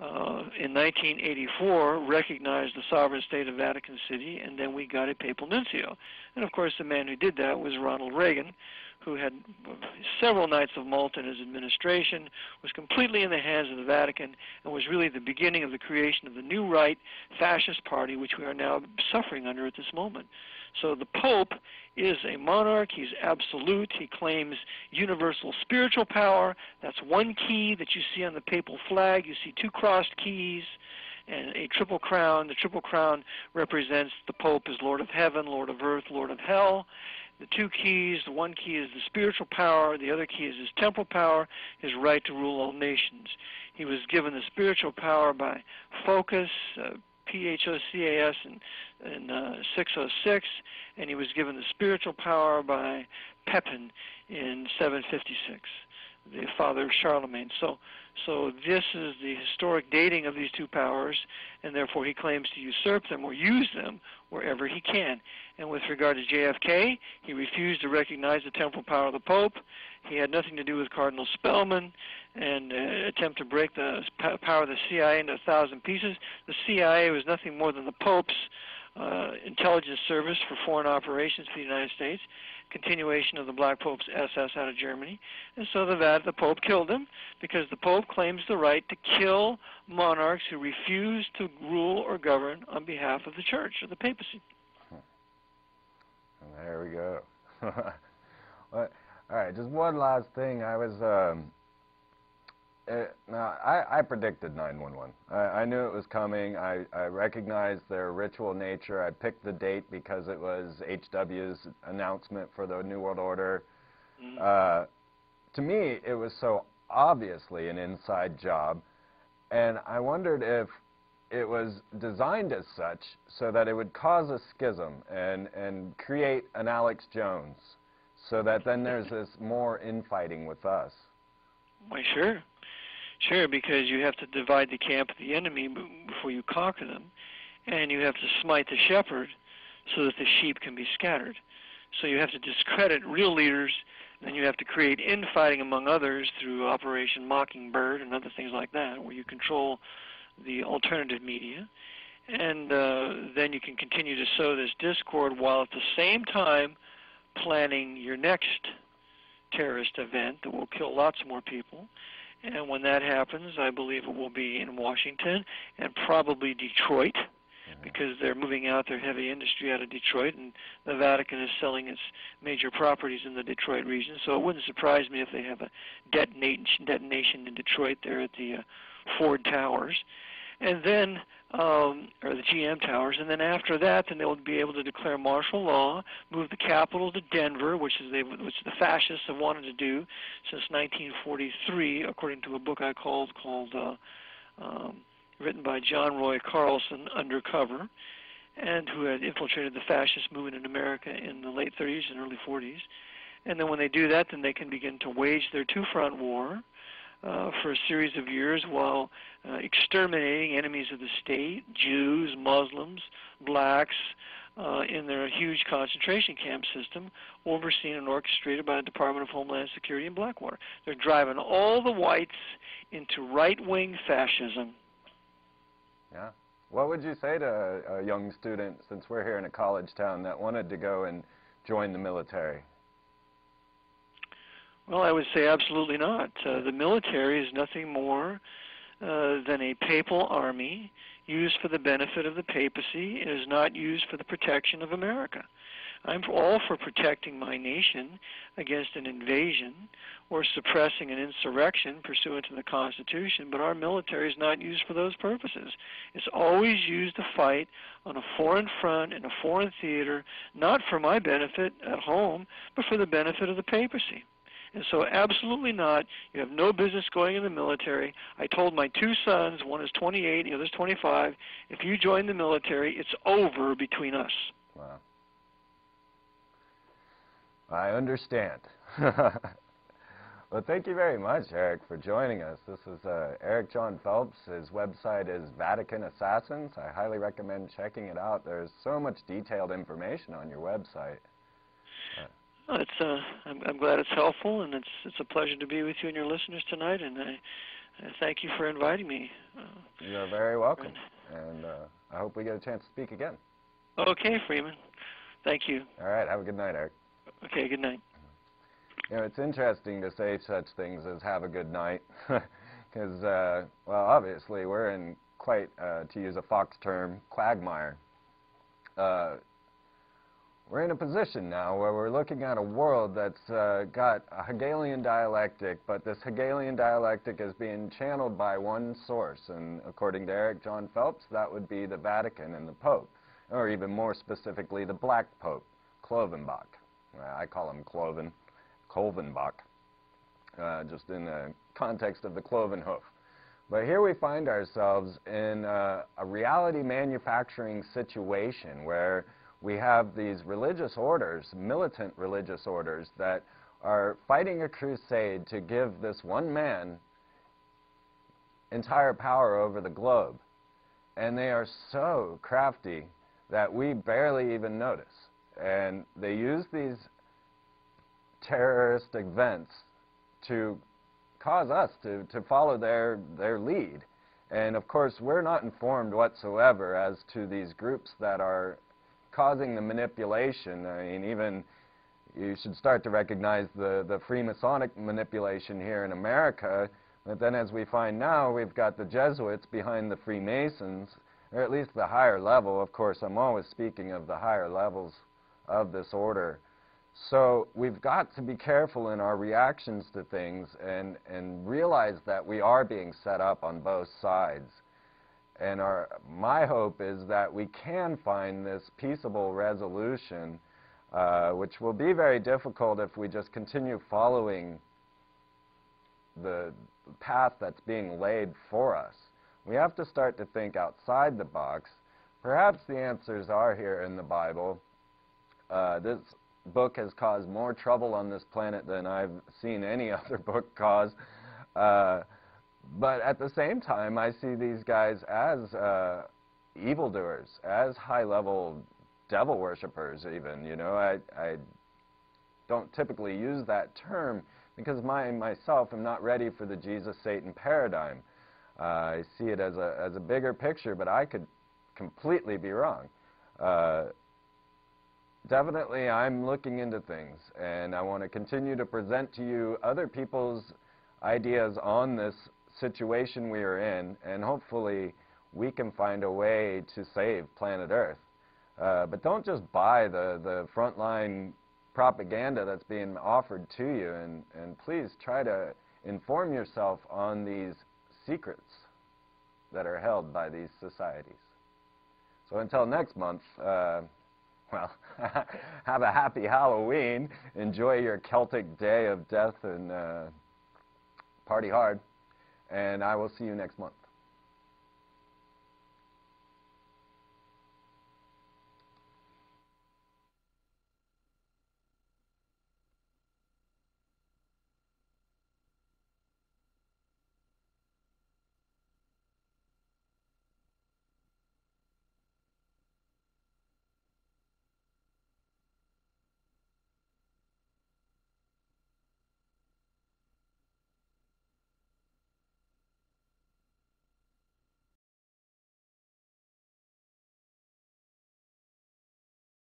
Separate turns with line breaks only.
in 1984 recognized the sovereign state of Vatican City, and then we got a papal nuncio. And of course the man who did that was Ronald Reagan, who had several nights of malt in his administration, was completely in the hands of the Vatican, and was really the beginning of the creation of the new right fascist party, which we are now suffering under at this moment. So the Pope is a monarch. He's absolute. He claims universal spiritual power. That's one key that you see on the papal flag. You see two crossed keys and a triple crown. The triple crown represents the Pope as Lord of Heaven, Lord of Earth, Lord of Hell. The two keys, the one key is the spiritual power, the other key is his temporal power, his right to rule all nations. He was given the spiritual power by Phocas, P-H-O-C-A-S in 606, and he was given the spiritual power by Pepin in 756, the father of Charlemagne. So this is the historic dating of these two powers, and therefore he claims to usurp them or use them wherever he can. And with regard to JFK, he refused to recognize the temporal power of the Pope. He had nothing to do with Cardinal Spellman and attempt to break the power of the CIA into 1,000 pieces. The CIA was nothing more than the Pope's intelligence service for foreign operations for the United States, continuation of the Black Pope's SS out of Germany. And so the Pope killed him because the Pope claims the right to kill monarchs who refuse to rule or govern on behalf of the Church or the papacy.
There we go. Well, all right, just one last thing. I was now I predicted 9/11. I knew it was coming. I recognized their ritual nature. I picked the date because it was HW's announcement for the New World Order. To me, it was so obviously an inside job, and I wondered if it was designed as such so that it would cause a schism and create an Alex Jones, so that then there's this more infighting with us.
Why, sure. Sure, because you have to divide the camp of the enemy before you conquer them, and you have to smite the shepherd so that the sheep can be scattered. So you have to discredit real leaders, and then you have to create infighting among others through Operation Mockingbird and other things like that, where you control the alternative media, and then you can continue to sow this discord while at the same time planning your next terrorist event that will kill lots more people. And when that happens, I believe it will be in Washington and probably Detroit, because they're moving out their heavy industry out of Detroit, and the Vatican is selling its major properties in the Detroit region. So it wouldn't surprise me if they have a detonation in Detroit there at the Ford Towers, and then or the GM Towers, and then after that, then they'll be able to declare martial law, move the capital to Denver, which the fascists have wanted to do since 1943, according to a book I called written by John Roy Carlson, Undercover, and who had infiltrated the fascist movement in America in the late 30s and early 40s. And then when they do that, then they can begin to wage their two-front war for a series of years while exterminating enemies of the state, Jews, Muslims, blacks, in their huge concentration camp system overseen and orchestrated by the Department of Homeland Security in Blackwater. They're driving all the whites into right-wing fascism.
Yeah. What would you say to a young student, since we're here in a college town, that wanted to go and join the military?
Well, I would say absolutely not. The military is nothing more than a papal army used for the benefit of the papacy. It is not used for the protection of America. I'm all for protecting my nation against an invasion or suppressing an insurrection pursuant to the Constitution, but our military is not used for those purposes. It's always used to fight on a foreign front in a foreign theater, not for my benefit at home, but for the benefit of the papacy. And so absolutely not. You have no business going in the military. I told my two sons, one is 28, the other is 25, if you join the military, it's over between us.
Wow. I understand. Well, thank you very much, Eric, for joining us. This is Eric John Phelps. His website is Vatican Assassins. I highly recommend checking it out. There's so much detailed information on your website.
I'm glad it's helpful, and it's a pleasure to be with you and your listeners tonight, and I thank you for inviting me.
You are very welcome. And I hope we get a chance to speak again.
Okay, Freeman. Thank you.
All right. Have a good night, Eric.
Okay, good night.
You know, it's interesting to say such things as have a good night because, well, obviously we're in quite, to use a Fox term, quagmire. We're in a position now where we're looking at a world that's got a Hegelian dialectic, but this Hegelian dialectic is being channeled by one source, and according to Eric Phelps, that would be the Vatican and the Pope, or even more specifically, the Black Pope, Clovenbach. I call him Clovenbach, just in the context of the cloven hoof. But here we find ourselves in a reality manufacturing situation where we have these religious orders, militant religious orders, that are fighting a crusade to give this one man entire power over the globe. And they are so crafty that we barely even notice. And they use these terrorist events to cause us to follow their lead. And of course, we're not informed whatsoever as to these groups that are causing the manipulation. I mean, even you should start to recognize the Freemasonic manipulation here in America. But then as we find now, we've got the Jesuits behind the Freemasons, or at least the higher level. Of course, I'm always speaking of the higher levels of this order. So we've got to be careful in our reactions to things and realize that we are being set up on both sides. And my hope is that we can find this peaceable resolution, which will be very difficult if we just continue following the path that's being laid for us. We have to start to think outside the box. Perhaps the answers are here in the Bible. This book has caused more trouble on this planet than I've seen any other book cause. But at the same time, I see these guys as evildoers, as high-level devil worshippers even. You know, I don't typically use that term because myself am not ready for the Jesus-Satan paradigm. I see it as a bigger picture, but I could completely be wrong. Definitely, I'm looking into things, and I want to continue to present to you other people's ideas on this situation we are in, and hopefully we can find a way to save planet Earth. But don't just buy the frontline propaganda that's being offered to you, and please try to inform yourself on these secrets that are held by these societies. So until next month, well, have a happy Halloween, enjoy your Celtic day of death, and party hard. And I will see you next month.